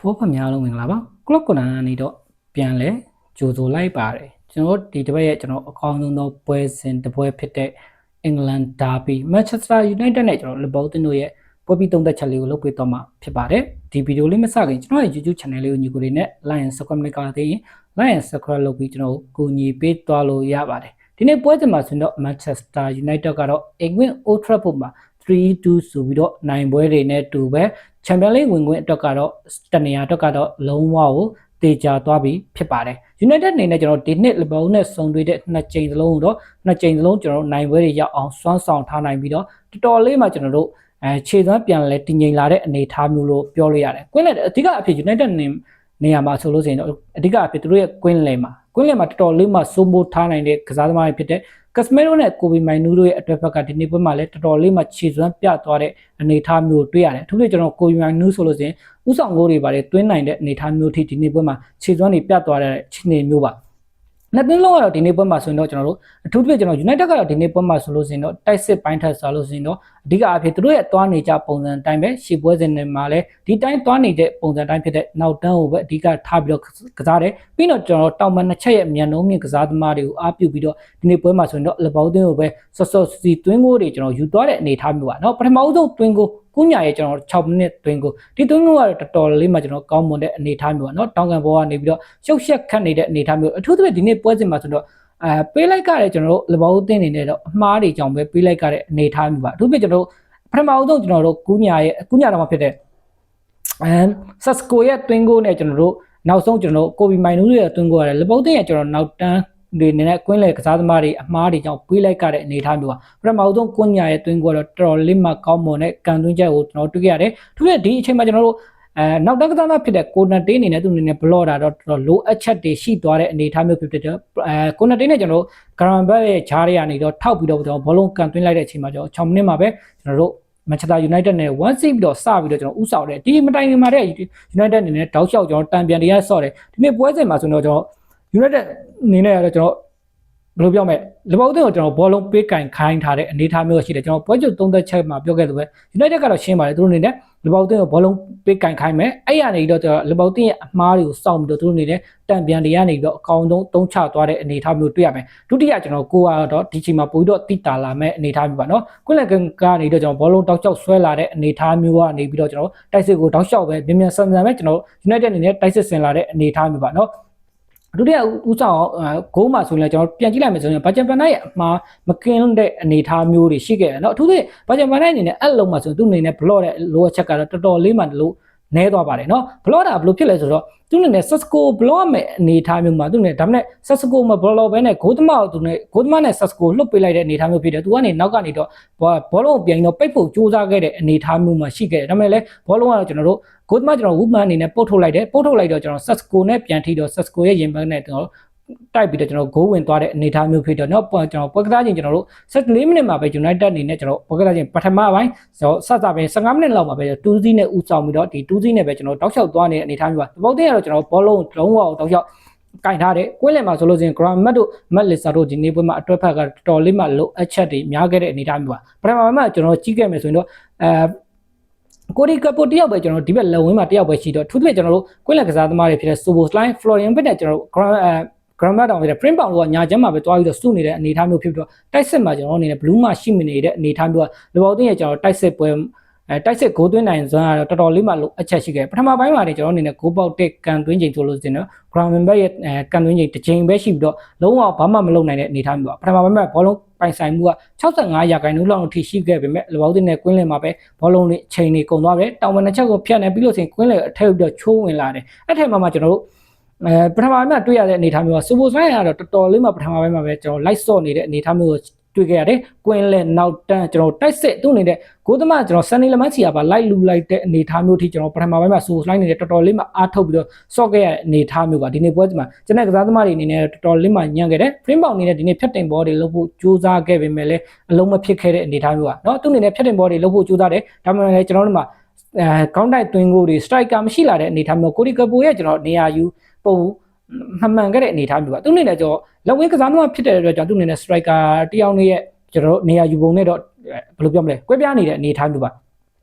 ဖိုးဖများလုံးမင်္ဂလာပါကလော့ကွန်နာနေတော့ပြန်လဲကြိုဆိုလိုက်ပါတယ်ကျွန်တော်ဒီတစ်ပတ်ရဲ့ကျွန်တော်အကောင်းဆုံးသောပွဲစဉ်တစ်ပွဲဖြစ်တဲ့အင်္ဂလန်ဒါဘီမန်ချက်စတာယူနိုက်တက်နဲ့ကျွန်တော်လီဗာပူးတင်တို့ရဲ့ပွဲပြီးသုံးသက်ချက်လေးကိုလုပ်ပေးတော့မှာဖြစ်ပါတယ်ဒီဗီဒီယိုလေးမစခင်ကျွန်တော်ရဲ့ YouTube channel လေးကိုညီကိုလေးနဲ့ like and subscribe လုပ်ကြသေးရင် like and subscribe လုပ်ပြီးကျွန်တော်ကိုညီပေးသွားလို့ရပါတယ်ဒီနေ့ပွဲစဉ်မှာဆိုတော့ Manchester United ကတော့ England Old Trafford မှာ 3-2 ဆိုပြီးတော့နိုင်ပွဲတွေနဲ့တူပဲချန်ပီယံလိဝင်ခွင့်အတွက်ကတော့တနေရာအတွက်ကတော့လုံးဝကိုတေချာသွားပြီးဖြစ်ပါတယ် United အနေနဲ့ကျွန်တော်ဒီနှစ်လီဗာပူးနဲ့ဆုံတွေ့တဲ့နှစ်ကြိမ်စလုံးတော့နှစ်ကြိမ်စလုံးကျွန်တော်နိုင်ပွဲတွေရောက်အောင်စွမ်းဆောင်ထားနိုင်ပြီးတော့တော်တော်လေးမှကျွန်တော်တို့ခြေသွမ်းပြန်လဲတည်ငြိမ်လာတဲ့အနေအထားမျိုးလို့ပြောလို့ရတယ်ကွင်းလဲအဓိကအဖြစ် United နေရာမှာဆိုလို့ဆိုရင်တော့အဓိကအဖြစ်သူတို့ရဲ့ကွင်းလဲမှာတော်တော်လေးမှစိုးမိုးထားနိုင်တဲ့ကစားသမားတွေဖြစ်တဲ့ကက်စမီရိုနဲ့ကိုဘီမိုင်နူးတို့ရဲ့အတွက်ဘက်ကဒီနေ့ပွဲမှာလည်းတော်တော်လေးမှခြေစွမ်းပြသွားတဲ့အနေအထားမျိုးတွေ့ရတယ်။အထူးသဖြင့်ကျွန်တော်ကိုဘီမိုင်နူးဆိုလို့ဆိုရင်ဥဆောင်ဂိုးတွေပါတယ်တွင်းနိုင်တဲ့အနေအထားမျိုးထိဒီနေ့ပွဲမှာခြေစွမ်းတွေပြသွားတဲ့ခြေနေမျိုးပါ။နှစ်သင်းလုံးကတော့ဒီနေ့ပွဲမှာဆိုရင်တော့ကျွန်တော်တို့အထူးသဖြင့်ကျွန်တော် United ကတော့ဒီနေ့ပွဲမှာဆိုလို့ဆိုရင်တော့တိုက်စစ်ပိုင်းထက်ဆိုလို့ဆိုရင်တော့အဓိကအဖြစ်သူတို့ရဲ့သွားနေကြပုံစံအတိုင်းပဲရှေ့ပွဲစဉ်တွေမှာလည်းဒီတိုင်းသွားနေတဲ့ပုံစံအတိုင်းဖြစ်တဲ့နောက်တန်းကိုပဲအဓိကထားပြီးတော့ကစားတယ်ပြီးတော့ကျွန်တော်တောင်ပန်နှစ်ချက်ရဲ့မြန်နှုံးမြင့်ကစားသမားတွေကိုအားပြုပြီးတော့ဒီနေ့ပွဲမှာဆိုရင်တော့လီဗာပူးကိုပဲစောစီတွင်းကိုတွေကျွန်တော်ယူသွားတဲ့အနေအထားမျိုးပါเนาะပထမဦးဆုံးတွင်းကိုကုညာရဲ့ကျွန်တော်6မိနစ်တွင်းကိုဒီတွင်းကိုကတော့တော်တော်လေးမှကျွန်တော်ကောင်းမွန်တဲ့အနေအထားမျိုးပါเนาะတောင်ကန်ဘောကနေပြီးတော့ရှုပ်ရှက်ခတ်နေတဲ့အနေအထားမျိုးအထူးသဖြင့်ဒီနေ့ပွဲစဉ်မှာဆိုတော့ပေးလိုက်ကြတဲ့ကျွန်တော်တို့လီဗာပူးတင်းနေနဲ့တော့အမှားတွေကြောင့်ပဲပေးလိုက်ကြတဲ့အနေအထားမျိုးပါအထူးသဖြင့်ကျွန်တော်တို့ပထမဦးဆုံးကျွန်တော်တို့ကုညာတော့မှဖြစ်တဲ့ဆက်စကိုရဲ့တွင်းကိုနဲ့ကျွန်တော်တို့နောက်ဆုံးကျွန်တော်တို့ကိုဘီမိုင်နူးရဲ့တွင်းကိုရတယ်လီဗာပူးတင်းရဲ့ကျွန်တော်နောက်တန်းတွေနဲ့ကွင်းလေကစားသမားတွေအမှားတွေကြောင့်ပေးလိုက်ကြတဲ့အနေအထားမျိုးပါပထမဦးဆုံးကုညာရဲ့တွင်းကိုတော့တော်တော်လေးမှကောင်းမွန်တဲ့ကန်တွင်းချက်ကိုကျွန်တော်တွေ့ရတယ်ထူးတဲ့ဒီအချိန်မှာကျွန်တော်တို့နောက်တန်းကစားသမားဖြစ်တဲ့ကိုနာတေးအနေနဲ့သူအနေနဲ့ဘလော့တာတော့တော်တော်လိုအပ်ချက်တွေရှိသွားတဲ့အနေအထားမျိုးဖြစ်တဲ့ကိုနာတေးနဲ့ကျွန်တော်တို့ဂရန်ဘတ်ရဲ့ဂျားတွေကနေတော့ထောက်ပြီးတော့ကျွန်တော်ဘောလုံးကန်သွင်းလိုက်တဲ့အချိန်မှာကျွန်တော်6မိနစ်မှာပဲကျွန်တော်တို့Manchester United နဲ့1-6ပြီးတော့စပြီးတော့ကျွန်တော်ဥဆောင်တယ်ဒီမတိုင်ခင်မှာတဲ့ United အနေနဲ့တောက်လျှောက်ကျွန်တော်တန်ပြန်တရားဆော့တယ်ဒီနေ့ပွဲစဉ်မှာဆိုတော့ကျွန်တော် United အနေနဲ့ကတော့ကျွန်တော်ဘယ်လိုပြောမလဲလီဗာပူးကိုကျွန်တော်ဘောလုံးပေးကင်ခိုင်းထားတဲ့အနေအထားမျိုးရှိတယ်ကျွန်တော်ပွဲချုပ်သုံးသက်ချက်မှာပြောခဲ့သလိုပဲ United ကတော့ရှင်းပါတယ်သူတို့အနေနဲ့လီဗာပူးကိုဘောလုံးပေးကင်ခိုင်းမယ်အဲ့ရနေတော့ကျွန်တော်လီဗာပူးရဲ့အမှားတွေကိုစောင့်ပြီးတော့သူတို့အနေနဲ့တန်ပြန်တွေကနေပြီးတော့အကောင်းဆုံးသုံးချသွားတဲ့အနေအထားမျိုးတွေ့ရမယ်ဒုတိယကျွန်တော်ကိုကတော့ဒီချိန်မှာပို့ပြီးတော့တိတာလာမဲ့အနေအထားမျိုးပါနော်ကွင်းလက်ကကနေတော့ကျွန်တော်ဘောလုံးတောက်ချောက်ဆွဲလာတဲ့အနေအထားမျိုးကနေပြီးတော့ကျွန်တော်တိုက်စစ်ကိုတောက်လျှောက်ပဲမြန်မြန်ဆန်ဆန်ပဲကျွန်တော် United အနေနဲ့တိုက်စစ်ဆင်လာတဲ့အနေအထားမျိုးပါနော်ဒုတိယဦးဆောင်ဂိုးမှာဆိုရင်ကျွန်တော်ပြန်ကြည့်လိုက်မယ်ဆိုရင်ဘာချန်ပန်နိုင်ရဲ့အမှားမကင်းတဲ့အနေအထားမျိုးတွေရှိခဲ့တယ်เนาะအထူးသဖြင့်ဘာချန်ပန်နိုင်အနေနဲ့အဲ့လုံးမှာဆိုသူ့အနေနဲ့ဘလော့တဲ့လိုအပ်ချက်ကတော့တော်တော်လေးမှလို့နဲသွားပါတယ်เนาะဘလော့တာဘယ်လိုဖြစ်လဲဆိုတော့သူ့အနေနဲ့ဆက်စကိုဘလော့မဲ့အနေအထားမျိုးမှာသူ့အနေနဲ့ဒါမှမဟုတ်ဆက်စကိုမဘလော့ပဲနဲ့ဂိုးသမားကိုသူနဲ့ဂိုးသမားနဲ့ဆက်စကိုလွတ်ပေးလိုက်တဲ့အနေအထားမျိုးဖြစ်တယ်သူကနေနောက်ကနေတော့ဘောလုံးကိုပြန်တော့ပိတ်ဖို့ကြိုးစားခဲ့တဲ့အနေအထားမျိုးမှာရှိခဲ့တယ်ဒါပေမဲ့လည်းဘောလုံးကတော့ကျွန်တော်တို့ဂိုးသမားကျွန်တော်ဝူမန်အနေနဲ့ပုတ်ထုတ်လိုက်တော့ကျွန်တော်ဆက်စကိုနဲ့ပြန်ထိတော့ဆက်စကိုရဲ့ရင်ဘတ်နဲ့ကျွန်တော်တိုက်ပြီးတော့ကျွန်တော်ဂိုးဝင်သွားတဲ့အနေအထားမျိုးဖြစ်တော့เนาะကျွန်တော်ပွဲကစားချိန်ကျွန်တော်တို့14မိနစ်မှာပဲ United အနေနဲ့ကျွန်တော်ပွဲကစားချိန်ပထမပိုင်းစစပဲ15မိနစ်လောက်မှာပဲ2-0နဲ့ဦးဆောင်ပြီးတော့ဒီ2-0နဲ့ပဲကျွန်တော်တောက်လျှောက်သွားနေတဲ့အနေအထားမျိုးပါဒီပေါက်တဲ့ကတော့ကျွန်တော်ဘောလုံးလုံးဝတောက်လျှောက်ကင်ထားတယ်ကွင်းလယ်မှာဆိုလို့ရှိရင် Graham Matt တို့ Matt Lisa တို့ဒီနေ့ပွဲမှာအတွက်ဖက်ကတော်တော်လေးမှလိုအပ်ချက်တွေများခဲ့တဲ့အနေအထားမျိုးပါပထမပိုင်းမှာကျွန်တော်ကြီးခဲ့မယ်ဆိုရင်တော့ကိုဒီကပိုတယောက်ပဲကျွန်တော်ဒီဘက်လက်ဝင်းမှာတယောက်ပဲရှိတော့ထူးထူးကျွန်တော်တို့ကွင်းလယ်ကစားသမားတွေဖြစ်တဲ့ Soboslai Florian Wirtz နဲ့ကျွန်တော်တို့Graham တောင်ပြီး print ပေါင်တို့ကညာချမ်းမှာပဲတွားပြီးတော့စုနေတဲ့အနေအထားမျိုးဖြစ်ပြီးတော့တိုက်စစ်မှာကျွန်တော်အနေနဲ့ blue မှာရှိမနေတဲ့အနေအထားမျိုးကလီဗာပူးရဲ့ကျွန်တော်တိုက်စစ်ပွဲတိုက်စစ်ဂိုးသွင်းနိုင်စွမ်းကတော့တော်တော်လေးမှလို့အချက်ရှိခဲ့ပထမပိုင်းမှာနေကျွန်တော်အနေနဲ့ဂိုးပေါက်တဲ့ကန်သွင်းချိန်ဆိုလို့ရှိရင်တော့ Graham ရဲ့ကန်သွင်းချိန်တစ်ချိန်ပဲရှိပြီးတော့လုံးဝဘာမှမလုပ်နိုင်တဲ့အနေအထားမျိုးပါပထမပိုင်းမှာဘောလုံးပိုင်ဆိုင်မှုက65%လောက်ထိရှိခဲ့ပေမဲ့လီဗာပူးနဲ့ကွင်းလယ်မှာပဲဘောလုံးတွေချိန်နေကုန်သွားတယ်တောင်ပန်တစ်ချက်ကိုဖြတ်နေပြီးလို့ဆိုရင်ကွင်းလယ်အထက်ပြီးတော့ချိုးဝင်လာတယ်အဲ့ထက်မှကျွန်တော်တို့ပထမပိုင်းမှာတွေ့ရတဲ့အနေအထားမျိုးကစူပိုဆိုင်ကတော့တော်တော်လေးမှပထမပိုင်းမှာပဲကျွန်တော်လိုက်ဆော့နေတဲ့အနေအထားမျိုးကိုတွေ့ခဲ့ရတယ်။ကွင်းလက်နောက်တန်းကျွန်တော်တိုက်စစ်သူ့အနေနဲ့ဂိုးသမားကျွန်တော်ဆန်နီလမန်စီကပါလိုက်လူလိုက်တဲ့အနေအထားမျိုးထိကျွန်တော်ပထမပိုင်းမှာစူလိုက်နေတဲ့တော်တော်လေးမှအားထုတ်ပြီးတော့ဆော့ခဲ့ရတဲ့အနေအထားမျိုးပါဒီနေ့ပွဲဒီမှာကျွန်တော်ကစားသမားတွေအနေနဲ့တော်တော်လေးမှညံ့ခဲ့တယ်။ frame ပေါင်အနေနဲ့ဒီနေ့ဖြတ်တင်ဘောတွေလုပ်ဖို့ကြိုးစားခဲ့ပေမဲ့လည်းအလုံးမဖြစ်ခဲ့တဲ့အနေအထားမျိုးပါ။เนาะသူ့အနေနဲ့ဖြတ်တင်ဘောတွေလုပ်ဖို့ကြိုးစားတယ်။ဒါမှမဟုတ်လည်းကျွန်တော်တို့မှာကောင်းတိုက်တွင်းကိုတွေ striker မရှိလာတဲ့အနေအထားမျိုးကိုဒီကပိုရဲ့ကျွန်တော်နေရာယူပုံမှန်ခဲ့တဲ့အနေအထားမျိုးပါသူအနေနဲ့ကျွန်တော်လက်ဝဲကစားသမားဖြစ်တဲ့အတွက်ကြောင့်သူအနေနဲ့ striker တယောက်နဲ့ကျွန်တော်နေရာယူပုံနဲ့တော့ဘယ်လိုပြောမလဲကွဲပြားနေတဲ့အနေအထားမျိုးပါ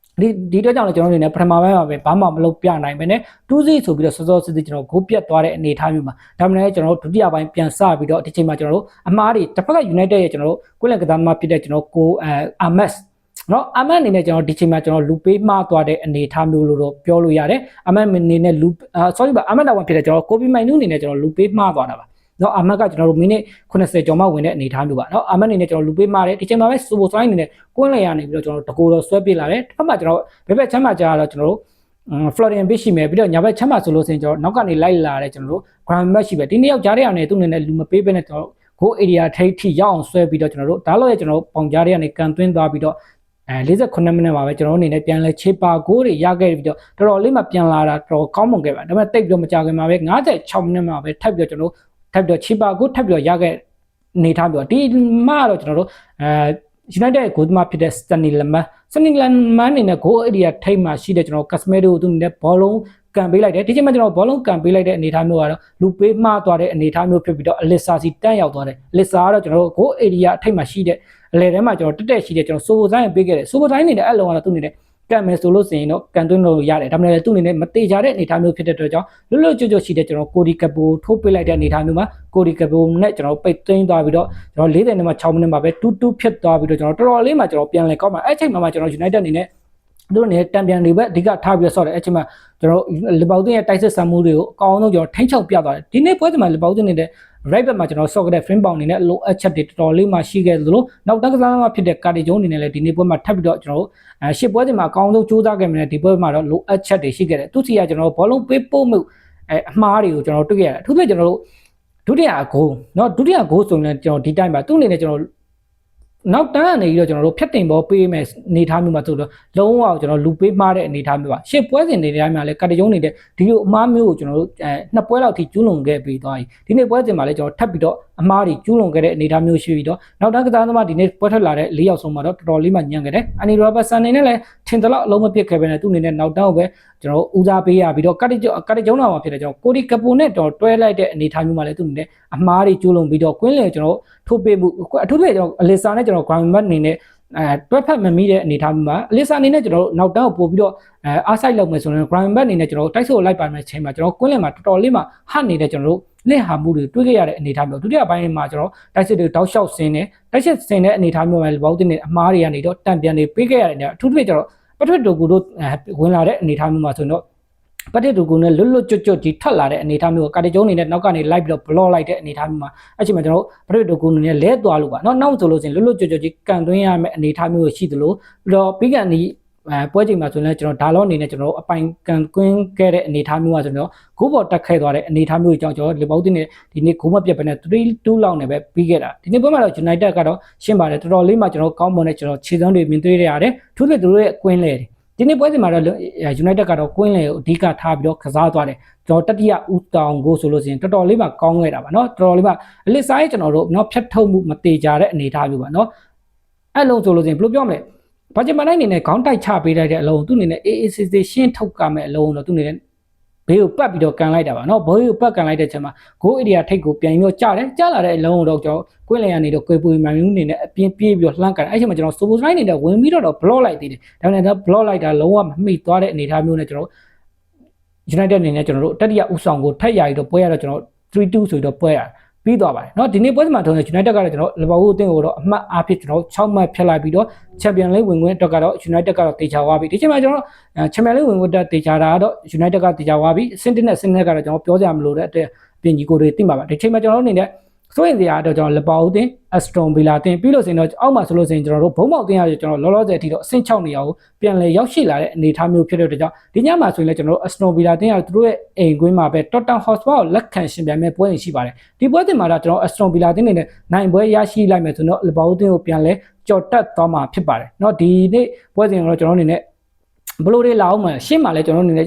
ဒီတော့ကြောင့်လည်းကျွန်တော်တို့နေပထမပိုင်းမှာပဲဘာမှမလုပ်ပြနိုင်ပဲနဲ့2စီဆိုပြီးတော့စောစောစစ်စစ်ကျွန်တော်ဂိုးပြတ်သွားတဲ့အနေအထားမျိုးမှာဒါမှလည်းကျွန်တော်တို့ဒုတိယပိုင်းပြန်စပြီးတော့ဒီချိန်မှာကျွန်တော်တို့အမားတွေတစ်ဖက်က United ရဲ့ကျွန်တော်တို့ကိုယ်လက်ကစားသမားဖြစ်တဲ့ကျွန်တော်ကိုAmas နော်အမန်အနေနဲ့ကျွန်တော်ဒီချိန်မှာကျွန်တော်လူပေးမှားသွားတဲ့အနေအထားမျိုးလို့တော့ပြောလို့ရတယ်အမန်အနေနဲ့လူ sorry ပါအမန်တာဝန်ဖြစ်တဲ့ကျွန်တော်ကိုဘီမိုင်နူးအနေနဲ့ကျွန်တော်လူပေးမှားသွားတာပါနော်အမန်ကကျွန်တော်တို့မိနစ်80ကျော်မှဝင်တဲ့အနေအထားမျိုးပါနော်အမန်အနေနဲ့ကျွန်တော်လူပေးမှားတယ်ဒီချိန်မှာပဲစူပိုဆိုင်းအနေနဲ့ကွင်းလည်ရနေပြီးတော့ကျွန်တော်တကူတော့ဆွဲပေးလာတယ်တစ်ဖက်မှာကျွန်တော်ဘယ်ဘက်ချမ်းမှာကြာတော့ကျွန်တော်တို့Florian Beach ရှိမယ်ပြီးတော့ညာဘက်ချမ်းမှာဆိုလို့ဆိုရင်ကျွန်တော်နောက်ကနေလိုက်လာတဲ့ကျွန်တော်တို့ Grand Match ရှိပဲဒီနေ့ယောက်ကြားတဲ့အောင်နေသူ့အနေနဲ့လူမပေးဘဲနဲ့ကျွန်တော်တို့ goal area ထိရောက်အောင်ဆွဲပြီးတော့ကျွန်တော်တို့ဒါလို့ရကျွန်တော်တို့ပေါင်ကြားတဲ့ကနေကန်သွင်းသွားပြီးတော့48မိနစ်မှာပဲကျွန်တော်တို့အနေနဲ့ပြန်လဲချေပါဂိုးတွေရခဲ့ပြီးတော့တော်တော်လေးမှပြန်လာတာတော်ကောင်းမွန်ခဲ့ပါဒါပေမဲ့တိတ်ပြီးတော့မကြခင်မှာပဲ56မိနစ်မှာပဲထပ်ပြီးတော့ကျွန်တော်တို့ထပ်ပြီးတော့ချေပါဂိုးထပ်ပြီးတော့ရခဲ့နေထားပြီးတော့ဒီမှာတော့ကျွန်တော်တို့United ရဲ့ဂိုးသမားဖြစ်တဲ့ Stanley Lemon အနေနဲ့ goal area ထိပ်မှာရှိတဲ့ကျွန်တော် Casemiro သူနဲ့ဘောလုံးကန်ပေးလိုက်တယ်ဒီချိန်မှာကျွန်တော်ဘောလုံးကန်ပေးလိုက်တဲ့အနေအထားမျိုးကတော့လူပေးမှားသွားတဲ့အနေအထားမျိုးဖြစ်ပြီးတော့ Alisa စီတန်းရောက်သွားတယ် Alisa ကတော့ကျွန်တော်တို့ goal area ထိပ်မှာရှိတဲ့အလဲထဲမှာကျွန်တော်တက်ရှိတဲ့ကျွန်တော် Sobo ဆိုင်ပေးခဲ့တယ် Sobo ဆိုင်နေတဲ့အဲ့လုံးကတော့သူ့အနေနဲ့ကန်မယ်ဆိုလို့ဆိုရင်တော့ကန်သွင်းလို့ရတယ်ဒါပေမဲ့သူ့အနေနဲ့မတေချာတဲ့အနေအထားမျိုးဖြစ်တဲ့အတွက်ကြောင့်လွတ်လွတ်ကျွတ်ကျွတ်ရှိတဲ့ကျွန်တော်ကိုဒီကပိုထိုးပေးလိုက်တဲ့အနေအထားမျိုးမှာကိုဒီကပိုနဲ့ကျွန်တော်ပိတ်သိမ်းသွားပြီးတော့ကျွန်တော်40နဲ့မှ6မိနစ်မှာပဲ2-2ဖြစ်သွားပြီးတော့ကျွန်တော်တော်တော်လေးမှကျွန်တော်ပြန်လဲကောက်မှာအဲ့ချိန်မှာကျွန်တော် United အနေနဲ့သူတို့နဲ့တံပြန်တွေပဲအဓိကထားပြီးဆော့တယ်အဲ့ချိန်မှာကျွန်တော်လီဗာပူးရဲ့တိုက်စစ်ဆန်မှုတွေကိုအကောင်းဆုံးကျွန်တော်ထိန်းချုပ်ပြသွားတယ်ဒီနေ့ပွဲစဉ်မှာလီဗာပူးနေတဲ့ right back မှာကျွန်တော်ဆော့ခဲ့တဲ့ frame bound အနေနဲ့ low up chat တွေတော်တော်လေးမှရှိခဲ့သလိုနောက်တန်းကစားသမားဖြစ်တဲ့ကာတီဂျုံအနေနဲ့လည်းဒီနေ့ပွဲမှာထပ်ပြီးတော့ကျွန်တော်ရှစ်ပွဲစဉ်မှာအကောင်းဆုံးကြိုးစားခဲ့မယ်ဒီပွဲမှာတော့ low up chat တွေရှိခဲ့တယ်သူစီကကျွန်တော်ဘောလုံးပေးပို့မှုအမှားတွေကိုကျွန်တော်တွေ့ခဲ့ရတယ်အထူးသဖြင့်ကျွန်တော်တို့ဒုတိယဂိုးเนาะဒုတိယဂိုးဆိုရင်ကျွန်တော်ဒီ time မှာသူ့အနေနဲ့ကျွန်တော်နောက်တန်းကနေပြီးတော့ကျွန်တော်တို့ဖြတ်တင်ပေါ်ပေးမယ်အနေထားမျိုးမှာဆိုတော့လုံးဝကျွန်တော်လူပေးမှားတဲ့အနေထားမျိုးပါရှစ်ပွဲစဉ်တွေတိုင်းမှာလည်းကာတယုံနေတဲ့ဒီလိုအမှားမျိုးကိုကျွန်တော်တို့နှစ်ပွဲလောက်ထိကျူးလွန်ခဲ့ပြီးသွားပြီဒီနေ့ပွဲစဉ်မှာလည်းကျွန်တော်ထပ်ပြီးတော့အမှားတွေကျူးလွန်ခဲ့တဲ့အနေထားမျိုးရှိပြီးတော့နောက်တန်းကစားသမားဒီနေ့ပွဲထွက်လာတဲ့၄ယောက်ဆုံးမှာတော့တော်တော်လေးမှညံ့ခဲ့တယ်အန်နီရောဘတ်ဆန်အနေနဲ့လည်းထင်သလောက်အလုံးမပစ်ခဲ့ပဲနဲ့သူ့အနေနဲ့နောက်တန်းကိုပဲကျွန်တော်ဦးစားပေးရပြီးတော့ကာတယုံတော်မှာဖြစ်တဲ့ကျွန်တော်ကိုဒီကပိုနဲ့တော်တွဲလိုက်တဲ့အနေထားမျိုးမှာလည်းသူ့အနေနဲ့အမှားတွေကျူးလွန်ပြီးတော့ကွင်းလေကျွန်တော်ထိုးပေးမှုအထူးသဖြင့်ကျွန်တော်အလီဆာနဲ့ကျွန်တော် ground match အနေနဲ့တွဲဖက်မမိတဲ့အနေအထားမျိုးမှာအလီဆာအနေနဲ့ကျွန်တော်တို့နောက်တန်းကိုပို့ပြီးတော့အားဆိုင်လုပ်မယ်ဆိုရင် ground match အနေနဲ့ကျွန်တော်တိုက်ဆိုလိုက်ပါမယ်ချိန်မှာကျွန်တော်ကွင်းလင်မှာတော်တော်လေးမှဟတ်နေတဲ့ကျွန်တော်တို့လက်ဟာမှုတွေတွေးခဲ့ရတဲ့အနေအထားမျိုးဒုတိယပိုင်းမှာကျွန်တော်တိုက်စစ်တွေတောက်လျှောက်ဆင်းနေတိုက်စစ်ဆင်းတဲ့အနေအထားမျိုးမှာဘောက်တင်နေအမားတွေကနေတော့တံပြန်တွေပေးခဲ့ရတဲ့နေရာအထူးသဖြင့်ကျွန်တော်ပထဝီတိုကူတို့ဝင်လာတဲ့အနေအထားမျိုးမှာဆိုတော့ပထဝီတိုကူနဲ့လွတ်လွတ်ကျွတ်ကျွတ်ကြီးထပ်လာတဲ့အနေအထားမျိုးကာတီကျုံးနေနဲ့နောက်ကနေလိုက်ပြီးတော့ block လိုက်တဲ့အနေအထားမျိုးမှာအဲ့ချိန်မှာကျွန်တော်ပထဝီတိုကူနဲ့လဲသွားလို့ပါเนาะနောက်ဆိုလို့ရှိရင်လွတ်လွတ်ကျွတ်ကျွတ်ကြီးကန်သွင်းရမယ့်အနေအထားမျိုးရှိသလိုပြီးတော့ပြီးကန်ဒီပွဲချိန်မှာဆိုရင်ကျွန်တော်ဒါလောအနေနဲ့ကျွန်တော်အပိုင်ကန်ကွင်းခဲ့တဲ့အနေအထားမျိုးကဆိုတော့ဂိုးပေါ်တက်ခဲ့သွားတဲ့အနေအထားမျိုးကြောင့်ကျွန်တော်လီဗာပူးတင်နဲ့ဒီနေ့ဂိုးမပြတ်ပဲနဲ့3-2လောက်နဲ့ပဲပြီးခဲ့တာဒီနေ့ပွဲမှာတော့ United ကတော့ရှင်းပါတယ်တော်တော်လေးမှကျွန်တော်ကောင်းမွန်တဲ့ကျွန်တော်ခြေစွမ်းတွေမြင်တွေ့ရတယ်ထို့သူတို့ရဲ့ကွင်းလေဒီနေ့ပွဲစဉ်မှာတော့ United ကတော့ကွင်းလေကိုအဓိကထားပြီးတော့ကစားသွားတယ်ကျွန်တော်တတိယဦးတောင်ကိုဆိုလို့ရှိရင်တော်တော်လေးမှကောင်းခဲ့တာပါเนาะတော်တော်လေးမှအလစ်ဆိုင်ကျွန်တော်တို့เนาะဖြတ်ထုတ်မှုမတေကြတဲ့အနေအထားမျိုးပါเนาะအဲ့လုံးဆိုလို့ရှိရင်ဘယ်လိုပြောမလဲဘာကြမနိုင်နေနဲ့ခေါင်းတိုက်ချပေးလိုက်တဲ့အလုံးသူ့အနေနဲ့ AACC ရှင်းထုတ်ကမဲ့အလုံးတော့သူ့အနေနဲ့ဘေးကိုပတ်ပြီးတော့ကန်လိုက်တာပါเนาะဘေးကိုပတ်ကန်လိုက်တဲ့ချိန်မှာ goal area ထိပ်ကိုပြန်ပြီးတော့ကြားတယ်ကြားလာတဲ့အလုံးတော့ကျွန်တော်ကွင်းလည်ကနေတော့ကွေပူမိုင်မြူးအနေနဲ့အပြင်းပြေးပြီးတော့လှမ်းကန်အဲ့ချိန်မှာကျွန်တော် Sobo Strike နေနဲ့ဝင်ပြီးတော့ block လိုက်သေးတယ်ဒါပေမဲ့ block လိုက်တာလုံးဝမမိသွားတဲ့အနေအထားမျိုးနဲ့ကျွန်တော် United အနေနဲ့ကျွန်တော်တို့တတိယဥဆောင်ကိုထက်ရပြီးတော့ပွဲရတော့ကျွန်တော်3-2ဆိုပြီးတော့ပွဲရပြီးသွားပါတယ်เนาะဒီနေ့ပွဲစဉ်မှာထုံးတဲ့ United ကတော့ကျွန်တော်လီဗာပူးအသင်းကိုတော့အမှတ်အားဖြင့်ကျွန်တော်6မှတ်ဖြတ်လိုက်ပြီးတော့ Champion League ဝင်ခွင့်အတွက်ကတော့ United ကတော့တေချာသွားပြီဒီချိန်မှာကျွန်တော် Champion League ဝင်ခွင့်အတွက်တေချာတာကတော့ United ကတေချာသွားပြီစင်တင်နဲ့စင်နဲ့ကတော့ကျွန်တော်ပြောကြမလို့တဲ့အတွက်အပြင်ကြီးကိုတွေသိမှာပါဒီချိန်မှာကျွန်တော်တို့အနေနဲ့ဆိုရင်တရားတော့ကျွန်တော်လီဗာပူးအသင်း Aston Villa အသင်းပြီးလို့ဆိုရင်တော့အောက်မှာဆိုလို့ဆိုရင်ကျွန်တော်တို့ဘုံမောက်အသင်းရကျွန်တော်လောလောဆယ်အထိတော့အဆင့်6နေရာကိုပြန်လည်ရောက်ရှိလာတဲ့အနေအထားမျိုးဖြစ်တဲ့အတွက်ကြောင့်ဒီညမှာဆိုရင်လည်းကျွန်တော်တို့ Aston Villa အသင်းကသူတို့ရဲ့အိမ်ကွင်းမှာပဲ Tottenham Hotspur ကိုလက်ခံရှင်ပြိုင်မဲ့ပွဲရှိပါတယ်ဒီပွဲစဉ်မှာတော့ကျွန်တော် Aston Villa အသင်းနေနဲ့နိုင်ပွဲရရှိလိုက်မယ်ဆိုတော့လီဗာပူးအသင်းကိုပြန်လဲကြော်တက်သွားမှာဖြစ်ပါတယ်เนาะဒီနေ့ပွဲစဉ်ကတော့ကျွန်တော်အနေနဲ့ဘလို့တွေလာအောင်မှာရှင်းမှာလဲကျွန်တော်အနေနဲ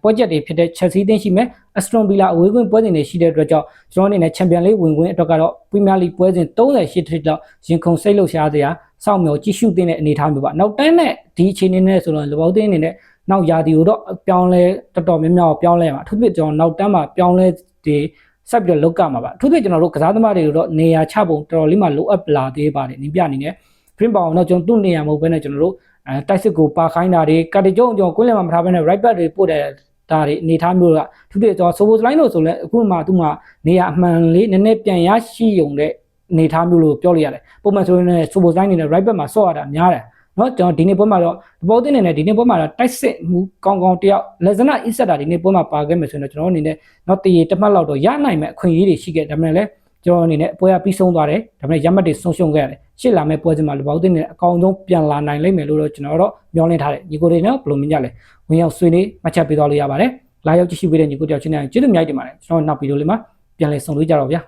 ့ပွဲချက်တွေဖြစ်တဲ့ Chelsea အသင်းရှိမယ် Aston Villa အဝေးကွင်းပွဲစဉ်တွေရှိတဲ့အတွက်ကြောင့်ကျွန်တော်အနေနဲ့ Champions League ဝင်ခွင့်အတွက်ကတော့ Premier League ပွဲစဉ်38ထိလောက်ရင်ခုန်စိတ်လှုပ်ရှားစရာစောင့်မျှော်ကြည့်ရှုတဲ့အနေအထားမျိုးပါနောက်တန်းနဲ့ဒီအခြေအနေနဲ့ဆိုတော့လီဗာပူးအသင်းအနေနဲ့နောက်ရာသီကိုတော့ပြောင်းလဲတော်တော်များများပြောင်းလဲမှာအထူးသဖြင့်ကျွန်တော်နောက်တန်းမှာပြောင်းလဲတွေဆက်ပြီးတော့လောက်ကမှာပါအထူးသဖြင့်ကျွန်တော်တို့ကစားသမားတွေတော့နေရာချပုံတော်တော်လေးမှလိုအပ်လာသေးပါတယ်နင်းပြအနေနဲ့ print ပေါအောင်တော့ကျွန်တော်သူ့နေရာမဟုတ်ဘဲနဲ့ကျွန်တော်တို့ တိုက်စစ်ကိုပါခိုင်းတာတွေကတ်တကြုံကြောင့်ကွင်းလယ်မှာမထားဘဲနဲ့ right back တွေပို့တဲ့ဒါတွေအနေထားမျိုးကသူတွေတော့ suppose line လို့ဆိုလဲအခုမှသူမှနေရအမှန်လေးနည်းနည်းပြန်ရရှိုံတဲ့အနေထားမျိုးလို့ပြောလို့ရတယ်ပုံမှန်ဆိုရင်လည်း suppose line နေနဲ့ right back မှာဆော့ရတာများတယ်နော်ကျွန်တော်ဒီနေ့ပွဲမှာတော့ဘောတင်နေနဲ့ဒီနေ့ပွဲမှာတော့တိုက်စစ်မှုကောင်းကောင်းတယောက်လက်စနာအစ်ဆက်တာဒီနေ့ပွဲမှာပါခဲ့မယ်ဆိုရင်တော့ကျွန်တော်အနေနဲ့တော့တရေတစ်မှတ်လောက်တော့ရနိုင်မဲ့အခွင့်အရေးတွေရှိခဲ့ဒါပေမဲ့လည်းကျွန်တော်အနေနဲ့ပွဲကပြီးဆုံးသွားတယ်ဒါပေမဲ့ရမှတ်တွေဆုံးရှုံးခဲ့ရတယ်ရှေ့လာမဲ့ပွဲစဉ်မှာလူပေါင်းတင်နေအကောင်ဆုံးပြန်လာနိုင်လိမ့်မယ်လို့တော့ကျွန်တော်တော့မျှော်လင့်ထားတယ်ညီကိုတွေနော်ဘယ်လိုမြင်ကြလဲဝင်ရောက်ဆွေးနွေးမှတ်ချက်ပေးသွားလို့ရပါတယ်လာရောက်ကြည့်ရှုပေးတဲ့ညီကိုတယောက်ချင်းတိုင်းကျေးဇူးအများကြီးတင်ပါတယ်ကျွန်တော်နောက်ဗီဒီယိုလေးမှာပြန်လည်ဆုံတွေ့ကြတော့ဗျာ